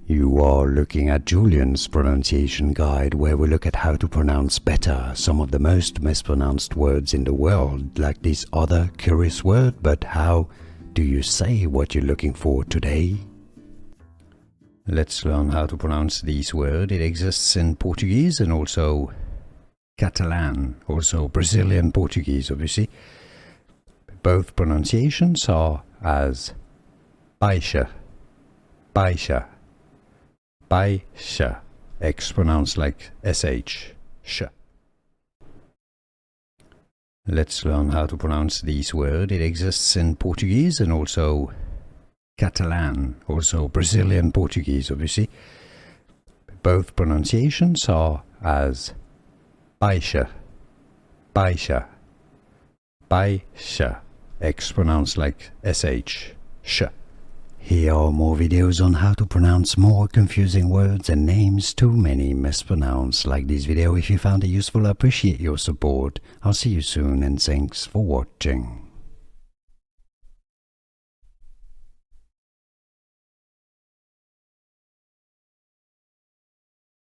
You are looking at Julian's pronunciation guide, where we look at how to pronounce better some of the most mispronounced words in the world, like this other curious word. But how do you say what you're looking for today? Let's learn how to pronounce this word. It exists in Portuguese and also Catalan, also Brazilian Portuguese, obviously. Both pronunciations are as Baixa, Baixa, Baixa, X pronounced like SH, sh. Let's learn how to pronounce this word. It exists in Portuguese and also Catalan, also Brazilian Portuguese, obviously. Both pronunciations are as Baixa, Baixa, Baixa, X pronounced like SH, sh. Here are more videos on how to pronounce more confusing words and names too many mispronounced. Like this video if you found it useful. I appreciate your support. I'll see you soon and thanks for watching.